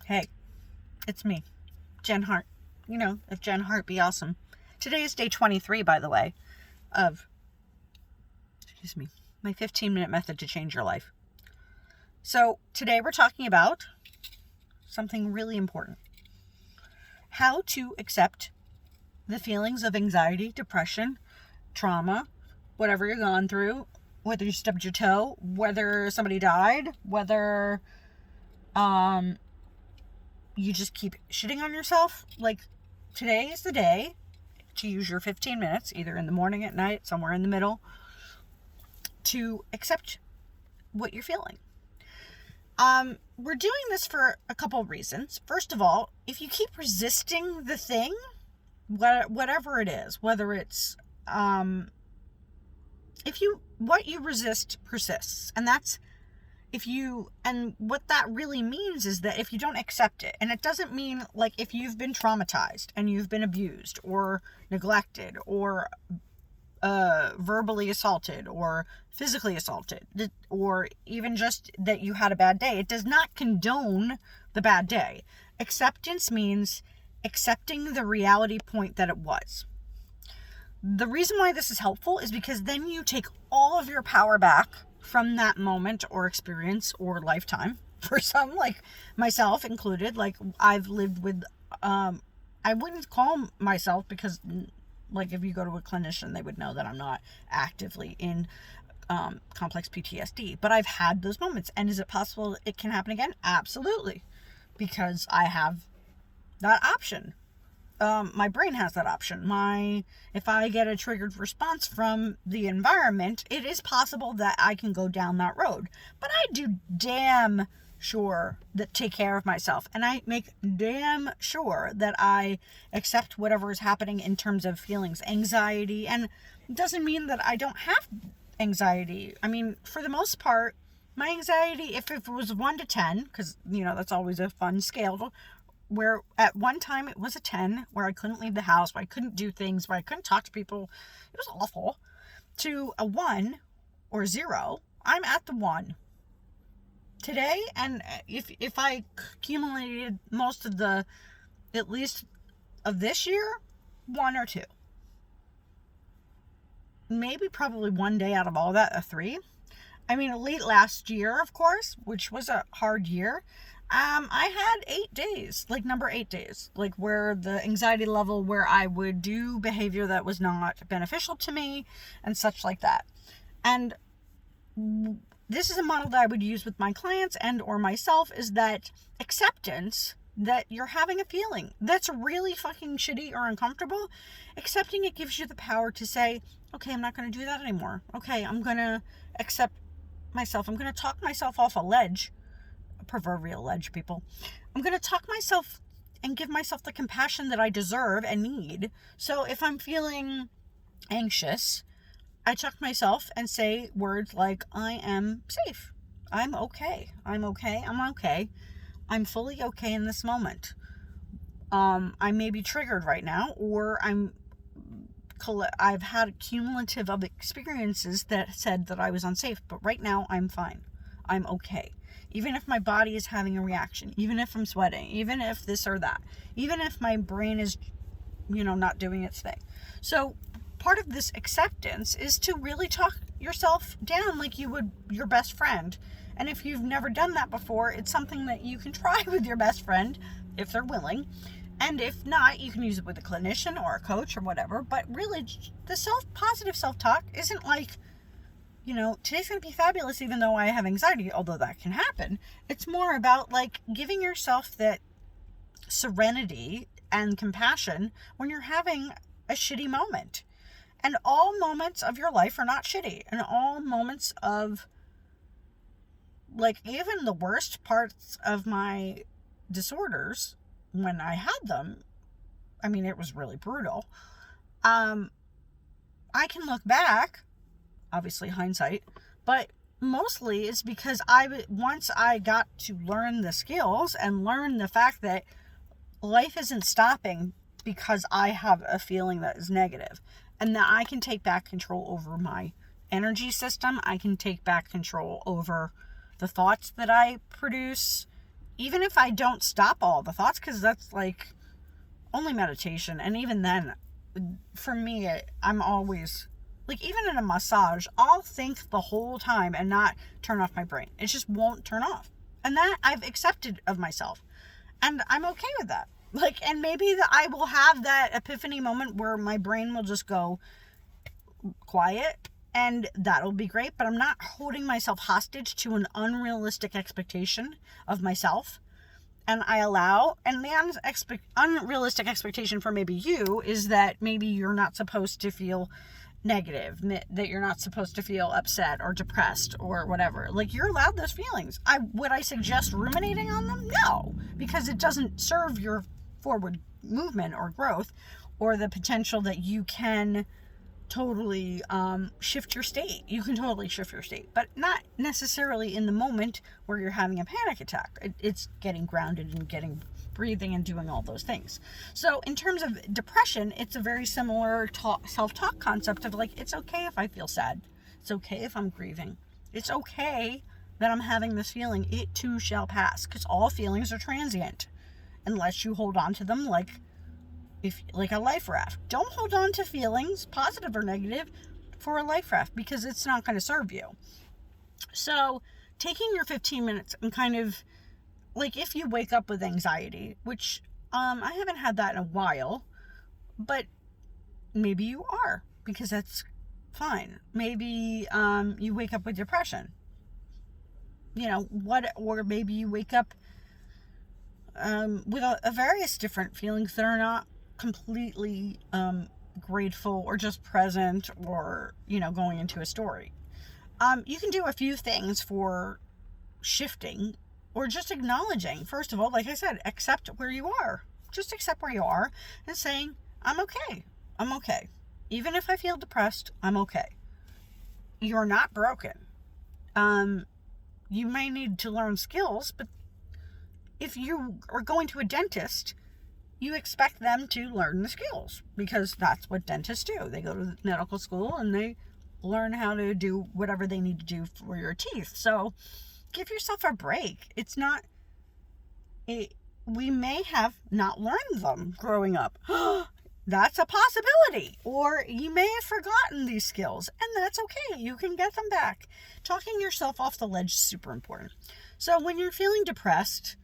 Hey, it's me, Jen Hart. You know, if Jen Hart be awesome. Today is day 23, by the way, of, my 15-minute method to change your life. So today we're talking about something really important. How to accept the feelings of anxiety, depression, trauma, whatever you're going through, whether you stubbed your toe, whether somebody died, whether you just keep shitting on yourself. Like, today is the day to use your 15 minutes, either in the morning, at night, somewhere in the middle, to accept what you're feeling. We're doing this for a couple of reasons. First of all, if you keep resisting the thing, whatever it is, whether it's, what you resist persists. And what that really means is that if you don't accept it, and it doesn't mean like if you've been traumatized and you've been abused or neglected or verbally assaulted or physically assaulted, or even just that you had a bad day, it does not condone the bad day. Acceptance means accepting the reality point that it was. The reason why this is helpful is because then you take all of your power back from that moment or experience or lifetime. For some, like myself included, like I've lived with, I wouldn't call myself, because like if you go to a clinician, they would know that I'm not actively in complex PTSD, but I've had those moments. And is it possible it can happen again? Absolutely. Because I have that option. My brain has that option. If I get a triggered response from the environment, it is possible that I can go down that road. But I do damn sure that take care of myself, and I make damn sure that I accept whatever is happening in terms of feelings, anxiety, and it doesn't mean that I don't have anxiety. I mean, for the most part, my anxiety, if it was 1 to 10, because that's always a fun scale, where at one time it was a 10, where I couldn't leave the house, where I couldn't do things, where I couldn't talk to people. It was awful. To a 1 or 0, I'm at the 1 today. And if I accumulated most of at least of this year, 1 or 2. Maybe probably one day out of all that, a 3. I mean, late last year, of course, which was a hard year, I had 8 days, like number 8 days, like where the anxiety level, where I would do behavior that was not beneficial to me and such like that. And this is a model that I would use with my clients and or myself, is that acceptance that you're having a feeling that's really fucking shitty or uncomfortable. Accepting it gives you the power to say, okay, I'm not going to do that anymore. Okay, I'm going to accept myself. I'm going to talk myself off a ledge. Proverbial ledge, people. I'm going to talk myself and give myself the compassion that I deserve and need. So if I'm feeling anxious, I talk myself and say words like, I am safe. I'm okay. I'm okay. I'm okay. I'm fully okay in this moment. I may be triggered right now, or I've had cumulative of experiences that said that I was unsafe, but right now I'm fine. I'm okay. Even if my body is having a reaction, even if I'm sweating, even if this or that, even if my brain is, not doing its thing. So part of this acceptance is to really talk yourself down like you would your best friend. And if you've never done that before, it's something that you can try with your best friend if they're willing. And if not, you can use it with a clinician or a coach or whatever. But really, the positive self-talk isn't like, today's going to be fabulous even though I have anxiety, although that can happen. It's more about like giving yourself that serenity and compassion when you're having a shitty moment. And all moments of your life are not shitty. And all moments of, like, even the worst parts of my disorders, when I had them, I mean, it was really brutal. I can look back, obviously hindsight, but mostly it's because once I got to learn the skills and learn the fact that life isn't stopping because I have a feeling that is negative, and that I can take back control over my energy system. I can take back control over the thoughts that I produce, even if I don't stop all the thoughts, because that's like only meditation, and even then, for me, I'm always like, even in a massage, I'll think the whole time and not turn off my brain. It just won't turn off. And that I've accepted of myself. And I'm okay with that. Like, and maybe I will have that epiphany moment where my brain will just go quiet, and that'll be great. But I'm not holding myself hostage to an unrealistic expectation of myself. And I allow, and the unrealistic expectation for maybe you is that maybe you're not supposed to feel negative, that you're not supposed to feel upset or depressed or whatever. Like, you're allowed those feelings. Would I suggest ruminating on them? No, because it doesn't serve your forward movement or growth, or the potential that you can totally shift your state. You can totally shift your state, but not necessarily in the moment where you're having a panic attack. It's getting grounded and getting breathing and doing all those things. So in terms of depression, it's a very similar self-talk concept of like, it's okay if I feel sad. It's okay if I'm grieving. It's okay that I'm having this feeling. It too shall pass, because all feelings are transient unless you hold on to them like a life raft. Don't hold on to feelings, positive or negative, for a life raft, because it's not going to serve you. So taking your 15 minutes and kind of, like, if you wake up with anxiety, which I haven't had that in a while, but maybe you are, because that's fine. Maybe you wake up with depression, or maybe you wake up with a various different feelings that are not completely grateful or just present, or going into a story. You can do a few things for shifting, or just acknowledging. First of all, like I said, accept where you are. Just accept where you are and saying, I'm okay. Even if I feel depressed, I'm okay. You're not broken. You may need to learn skills, but if you are going to a dentist, you expect them to learn the skills, because that's what dentists do. They go to medical school and they learn how to do whatever they need to do for your teeth. So give yourself a break. We may have not learned them growing up. That's a possibility. Or you may have forgotten these skills, and that's okay. You can get them back. Talking yourself off the ledge is super important. So when you're feeling depressed,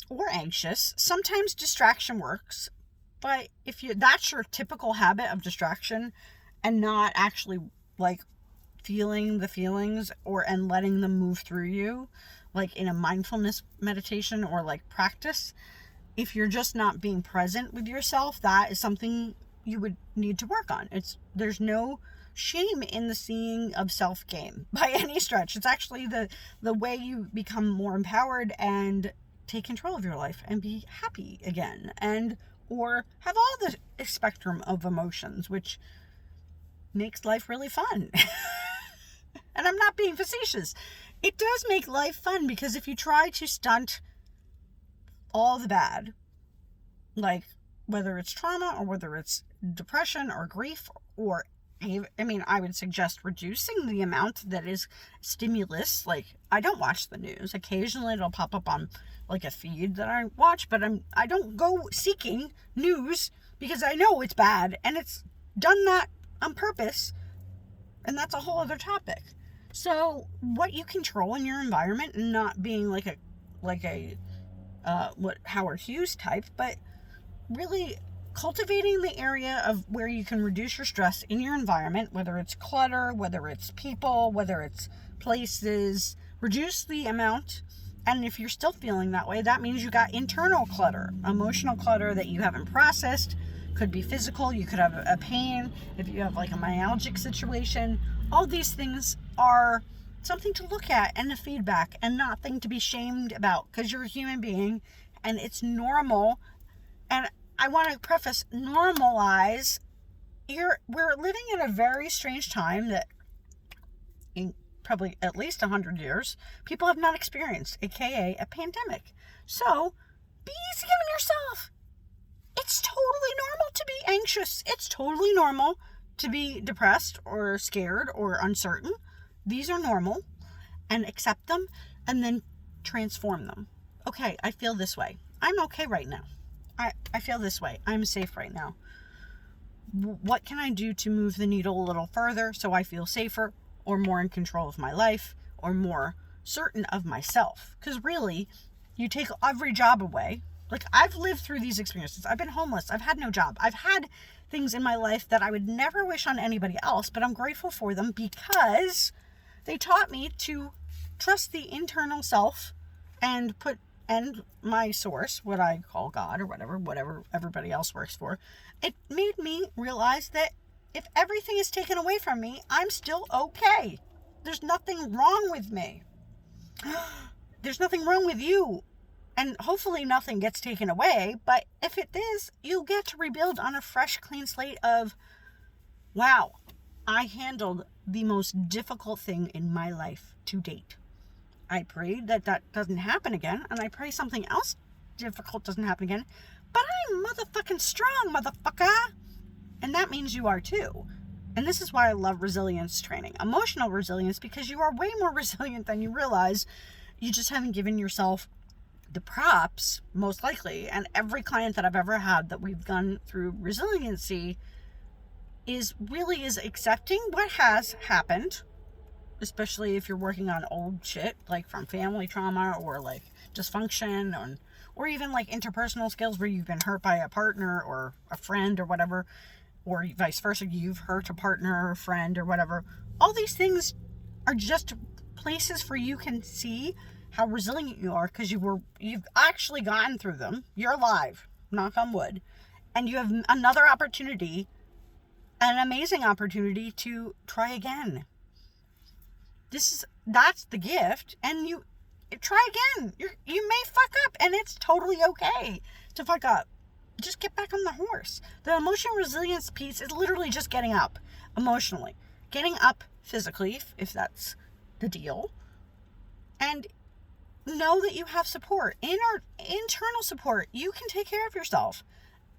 or anxious, sometimes distraction works. But if that's your typical habit of distraction, and not actually like feeling the feelings and letting them move through you, like in a mindfulness meditation or like practice, if you're just not being present with yourself, that is something you would need to work on. There's no shame in the seeing of self game by any stretch. It's actually the way you become more empowered and take control of your life and be happy again, or have all the spectrum of emotions, which makes life really fun. And I'm not being facetious. It does make life fun, because if you try to stunt all the bad, like whether it's trauma or whether it's depression or grief, or I would suggest reducing the amount that is stimulus. Like, I don't watch the news. Occasionally it'll pop up on like a feed that I watch, but I don't go seeking news, because I know it's bad, and it's done that on purpose, and that's a whole other topic. So what you control in your environment, and not being like a what Howard Hughes type, but really cultivating the area of where you can reduce your stress in your environment, whether it's clutter, whether it's people, whether it's places, reduce the amount. And if you're still feeling that way, that means you got internal clutter, emotional clutter that you haven't processed. Could be physical. You could have a pain if you have like a myalgic situation. All these things are something to look at, and a feedback, and nothing to be shamed about, because you're a human being and it's normal. And I want to preface, normalize. We're living in a very strange time that in probably at least 100 years, people have not experienced, aka a pandemic. So be easy on yourself. It's totally normal to be anxious. It's totally normal to be depressed or scared or uncertain. These are normal, and accept them, and then transform them. Okay, I feel this way. I'm okay right now. I feel this way. I'm safe right now. What can I do to move the needle a little further so I feel safer or more in control of my life or more certain of myself? Because really, you take every job away. Like, I've lived through these experiences. I've been homeless. I've had no job. I've had things in my life that I would never wish on anybody else, but I'm grateful for them because they taught me to trust the internal self and my source, what I call God or whatever everybody else works for. It made me realize that if everything is taken away from me, I'm still okay. There's nothing wrong with me. There's nothing wrong with you. And hopefully nothing gets taken away, but if it is, you'll get to rebuild on a fresh, clean slate of, wow, I handled the most difficult thing in my life to date. I pray that doesn't happen again, and I pray something else difficult doesn't happen again, but I'm motherfucking strong, motherfucker! And that means you are too. And this is why I love resilience training. Emotional resilience, because you are way more resilient than you realize. You just haven't given yourself the props, most likely. And every client that I've ever had that we've gone through resiliency is accepting what has happened, especially if you're working on old shit, like from family trauma or like dysfunction, or even like interpersonal skills where you've been hurt by a partner or a friend or whatever, or vice versa, you've hurt a partner or a friend or whatever. All these things are just places for you can see how resilient you are because you've actually gotten through them. You're alive, knock on wood, and you have another opportunity, an amazing opportunity to try again. That's the gift, and you try again. You may fuck up, and it's totally okay to fuck up. Just get back on the horse. The emotional resilience piece is literally just getting up emotionally, getting up physically, if that's the deal, and know that you have support, internal support. You can take care of yourself.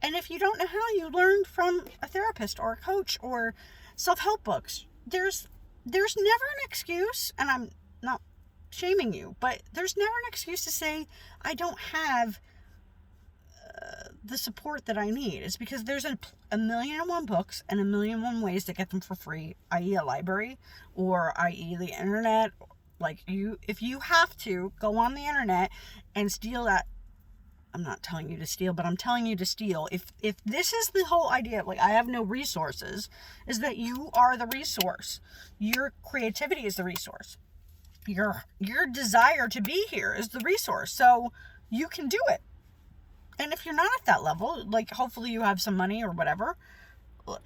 And if you don't know how, you learn from a therapist or a coach or self-help books. There's never an excuse, and I'm not shaming you, but there's never an excuse to say, I don't have the support that I need. It's because there's a 1,000,001 books and 1,000,001 ways to get them for free, i.e. a library, or i.e. the internet. Like, if you have to go on the internet and steal that, I'm not telling you to steal, but I'm telling you to steal. If this is the whole idea, like, I have no resources, is that you are the resource. Your creativity is the resource. Your desire to be here is the resource. So you can do it. And if you're not at that level, like, hopefully you have some money or whatever,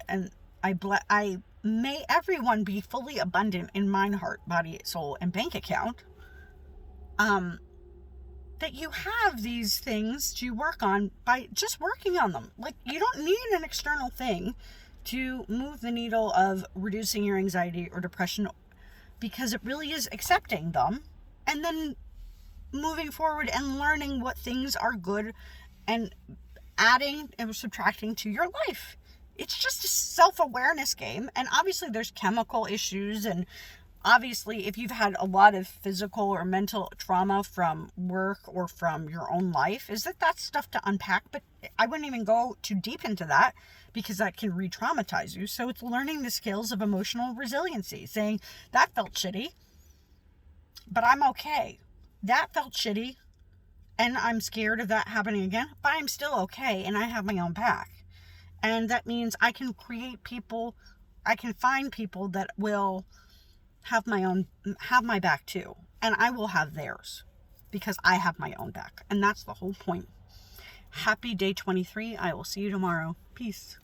and I may everyone be fully abundant in mind, heart, body, soul, and bank account. That you have these things to work on by just working on them. Like, you don't need an external thing to move the needle of reducing your anxiety or depression, because it really is accepting them and then moving forward and learning what things are good and adding and subtracting to your life. It's just a self-awareness game. And obviously there's chemical issues, and obviously if you've had a lot of physical or mental trauma from work or from your own life, that's stuff to unpack. But I wouldn't even go too deep into that because that can re-traumatize you. So it's learning the skills of emotional resiliency, saying that felt shitty, but I'm okay. That felt shitty, and I'm scared of that happening again, but I'm still okay, and I have my own back. And that means I can find people that will have my back too. And I will have theirs because I have my own back. And that's the whole point. Happy day 23. I will see you tomorrow. Peace.